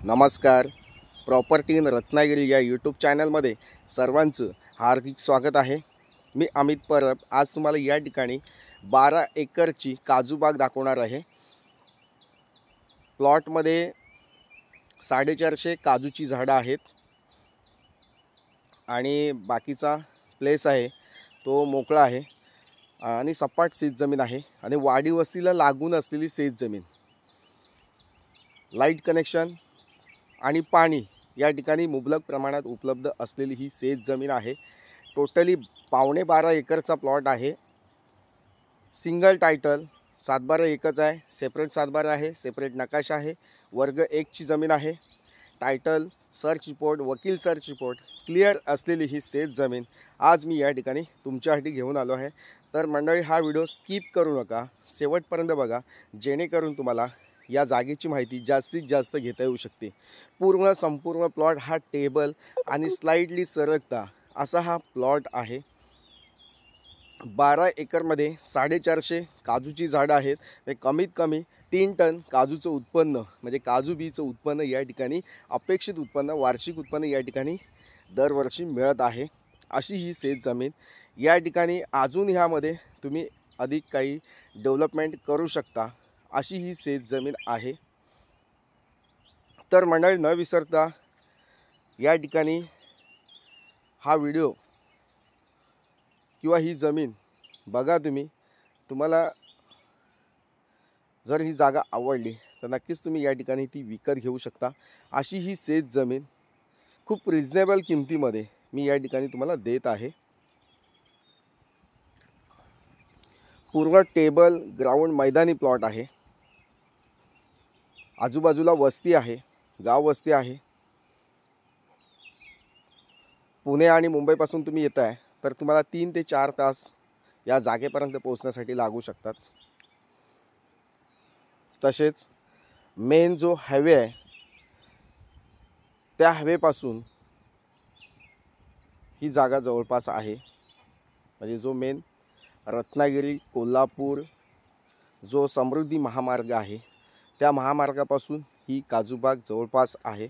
नमस्कार. Property in Ratnagiri या YouTube चॅनलमध्ये सर्वांचं हार्दिक स्वागत आहे. मी अमित परब आज तुम्हाला या ठिकाणी 12 एकरची काजू बाग दाखवणार आहे. प्लॉटमध्ये 450 काजूची झाडं आहेत आणि बाकीचा प्लेस आहे तो मोकळा आहे आणि सपाट शेत जमीन आहे आणि वाडी वस्तीला लागून असलेली शेत जमीन, लाईट कनेक्शन आणि पाणी या ठिकाणी मुबलक प्रमाणात उपलब्ध असलेली ही शेत जमीन आहे. टोटली 12.5 एकरचा प्लॉट आहे. सिंगल टायटल 7/12 एकच आहे. सेपरेट 7/12 आहे, सेपरेट नकाशा आहे. वर्ग 1 ची जमीन आहे. टायटल, सर्च रिपोर्ट, वकील सर्च रिपोर्ट क्लिअर असलेली ही शेत जमीन आज मी या ठिकाणी तुमच्यासाठी घेऊन आलो आहे. तर मंडळी, हा व्हिडिओ स्किप करू नका, शेवटपर्यंत बघा, जेणेकरून तुम्हाला या जागेची माहिती जास्तीत जास्त घेता येऊ शकते. संपूर्ण प्लॉट हा टेबल आणि स्लाइडली सरकता असा हा प्लॉट आहे. 12 एकरमध्ये 450 काजूची झाडं आहेत. कमीत कमी 3 टन काजूचं उत्पन्न म्हणजे काजू बीचं उत्पन्न या ठिकाणी, अपेक्षित उत्पन्न, वार्षिक उत्पन्न या ठिकाणी दरवर्षी मिळत आहे. अशी ही शेत जमीन या ठिकाणी. अजून ह्यामध्ये तुम्ही अधिक काही डेव्हलपमेंट करू शकता अशी ही शेत जमीन आहे. तर मंडळी, न विसरता या ठिकाणी हा व्हिडिओ किंवा ही जमीन बघा. तुम्हाला जर ही जागा आवडली तर नक्कीच तुम्ही या ठिकाणी ती विकत घेऊ शकता. अशी ही शेत जमीन खूप रिजनेबल किमतीमध्ये मी या ठिकाणी तुम्हाला देत आहे. पूर्ण टेबल, ग्राउंड, मैदानी प्लॉट आहे. आजूबाजूला वस्ती आहे, गाव वस्ती आहे. पुणे आणि मुंबईपासून तुम्ही येत आहे तर तुम्हाला 3 ते 4 तास या जागेपर्यंत पोहोचण्यासाठी लागू शकतात. तसेच मेन जो हायवे आहे त्या हायवेपासून ही जागा जवळपास आहे. म्हणजे जो मेन रत्नागिरी कोल्हापूर जो समृद्धी महामार्ग आहे त्या महामार्गापासून ही काजूबाग जवळपास आहे.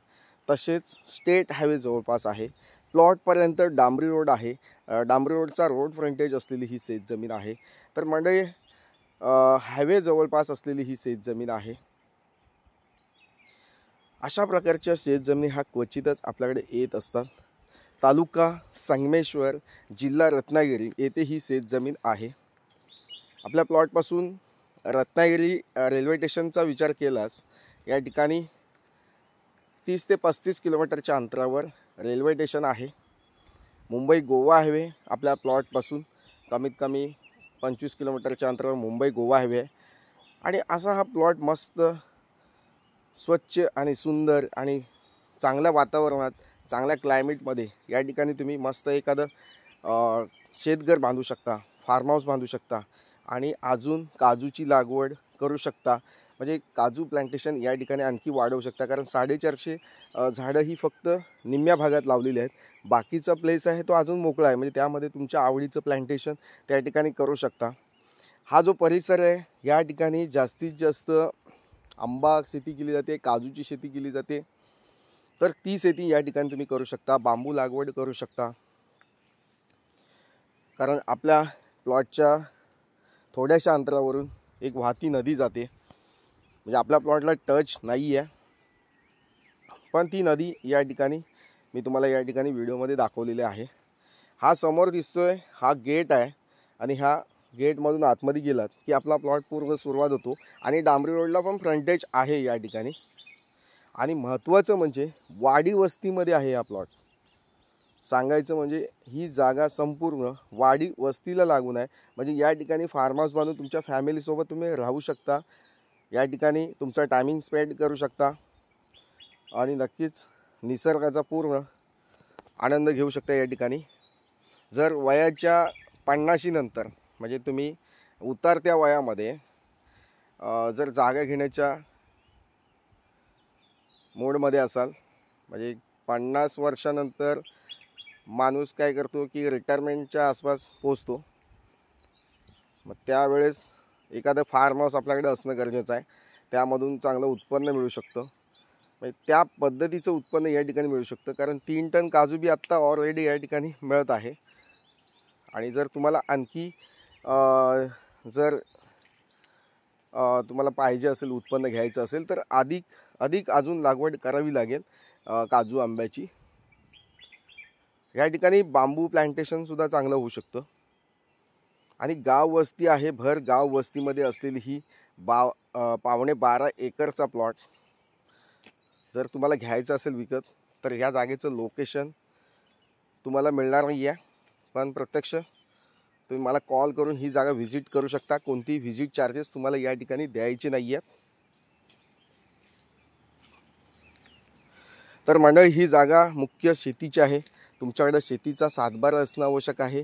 तसेच स्टेट हायवे जवळपास आहे. प्लॉटपर्यंत डांबरी रोड आहे. डांबरी रोडचा रोड फ्रंटेज असलेली ही शेत जमीन आहे. तर मंडळी, हायवे जवळपास असलेली ही शेत जमीन आहे. अशा प्रकारच्या शेत जमिनी हा क्वचितच आपल्याकडे येत असतात. तालुका संगमेश्वर, जिल्हा रत्नागिरी येथे ही शेत जमीन आहे. आपल्या प्लॉटपासून रत्नागिरी रेल्वे स्टेशनचा विचार केलास या ठिकाणी 30 ते 35 किलोमीटरच्या अंतरावर रेल्वे स्टेशन आहे. मुंबई गोवा हायवे आपल्या प्लॉटपासून कमीत कमी 25 किलोमीटरच्या अंतरावर मुंबई गोवा हायवे आहे. आणि असा हा प्लॉट मस्त, स्वच्छ आणि सुंदर आणि चांगल्या वातावरणात, चांगल्या क्लायमेटमध्ये या ठिकाणी तुम्ही मस्त एखादं शेतघर बांधू शकता, फार्म हाऊस बांधू शकता आणि अजून काजूची लागवड करू शकता. म्हणजे काजू प्लांटेशन या ठिकाणी आणखी वाढवू शकता. कारण 450 झाडं ही फक्त निम्म्या भागात लावलेली आहेत. बाकीचा प्लेस आहे तो अजून मोकळा आहे. म्हणजे त्यामध्ये तुमच्या आवडीचं प्लांटेशन त्या ठिकाणी करू शकता. हा जो परिसर आहे या ठिकाणी जास्तीत जास्त आंबा शेती केली जाते, काजूची शेती केली जाते. तर ती शेती या ठिकाणी तुम्ही करू शकता. बांबू लागवड करू शकता. कारण आपल्या प्लॉटच्या थोड्याशा अंतरावरून एक वाहती नदी जाते. म्हणजे आपल्या प्लॉटला टच नाही आहे, पण ती नदी या ठिकाणी मी तुम्हाला या ठिकाणी व्हिडिओमध्ये दाखवलेले आहे. हा समोर दिसतोय हा गेट आहे आणि ह्या गेटमधून आतमध्ये गेलात की आपला प्लॉट पूर्ण सुरुवात होतो. आणि डांबरी रोडला पण फ्रंटेज आहे या ठिकाणी. आणि महत्त्वाचं म्हणजे वाडी वस्तीमध्ये आहे हा प्लॉट. सांगायचं म्हणजे ही जागा संपूर्ण वाडी वस्तीला लागून आहे. म्हणजे या ठिकाणी फार्म हाऊस बांधून तुमच्या फॅमिलीसोबत तुम्ही राहू शकता. या ठिकाणी तुमचा टायमिंग स्पेंड करू शकता आणि नक्कीच निसर्गाचा पूर्ण आनंद घेऊ शकता या ठिकाणी. जर वयाच्या 50 नंतर म्हणजे तुम्ही उतरत्या वयामध्ये जर जागा घेण्याच्या मोडमध्ये असाल, म्हणजे 50 वर्षानंतर माणूस काय करतो की रिटायरमेंटच्या आसपास पोहोचतो. मग त्यावेळेस एखादं फार्म हाऊस आपल्याकडे असणं गरजेचं आहे. त्यामधून चांगलं उत्पन्न मिळू शकतं. म्हणजे त्या पद्धतीचं उत्पन्न या ठिकाणी मिळू शकतं, कारण 3 टन काजू बी आत्ता ऑलरेडी या ठिकाणी मिळत आहे. आणि जर तुम्हाला आणखी जर तुम्हाला पाहिजे असेल, उत्पन्न घ्यायचं असेल, तर अधिक अजून लागवड करावी लागेल काजू आंब्याची. या ठिकाणी बांबू प्लांटेशनसुद्धा चांगलं होऊ शकतं. आणि गाव वस्ती आहे, भर गाव वस्तीमध्ये असलेली ही पावणे 12 एकरचा प्लॉट जर तुम्हाला घ्यायचं असेल विकत, तर ह्या जागेचं लोकेशन तुम्हाला मिळणार नाही आहे. पण प्रत्यक्ष तुम्ही मला कॉल करून ही जागा व्हिजिट करू शकता. कोणतीही व्हिजिट चार्जेस तुम्हाला या ठिकाणी द्यायचे नाही आहेत. तर मंडळी, ही जागा मुख्य शेतीची आहे. तुमच्याकडे शेतीचा सातबारा असणं आवश्यक आहे.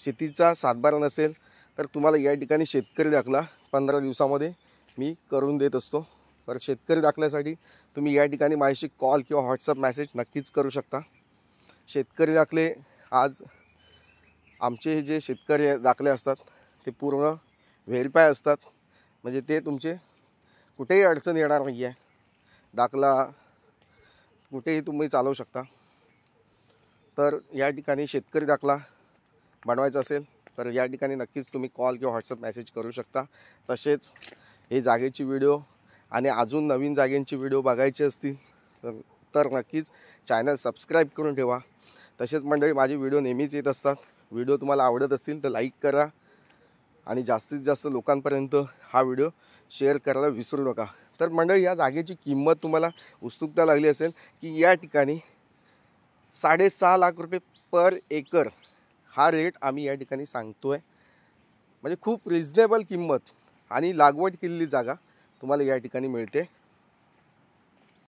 शेतीचा सातबारा नसेल तर तुम्हाला या ठिकाणी शेतकरी दाखला 15 दिवसामध्ये मी करून देत असतो. तर शेतकरी दाखल्यासाठी तुम्ही या ठिकाणी माझ्याशी कॉल किंवा व्हॉट्सअप मेसेज नक्कीच करू शकता. शेतकरी दाखले आज आमचे जे शेतकरी दाखले असतात ते पूर्ण व्हेरीफाय असतात, म्हणजे ते तुमचे कुठेही अडचण येणार नाही आहे. दाखला कुठेही तुम्ही चालवू शकता. तर या ठिकाणी शेतकरी दाखला बनवायचा असेल तर या ठिकाणी नक्कीच तुम्ही कॉल किंवा व्हॉट्सअप मेसेज करू शकता. तसेच हे जागेची व्हिडिओ आणि अजून नवीन जागेंची व्हिडिओ बघायची असतील तर नक्कीच चॅनल सबस्क्राईब करून ठेवा. तसेच मंडळी, माझे व्हिडिओ नेहमीच येत असतात. व्हिडिओ तुम्हाला आवडत असतील तर लाईक करा आणि जास्तीत जास्त लोकांपर्यंत हा व्हिडिओ शेअर करायला विसरू नका. तर मंडळी, या जागेची किंमत तुम्हाला उत्सुकता लागली असेल की या ठिकाणी 6.5 लाख रुपये पर एकर हा रेट आम्ही या ठिकाणी सांगतो आहे. म्हणजे खूप रिजनेबल किंमत आणि लागवड केलेली जागा तुम्हाला या ठिकाणी मिळते.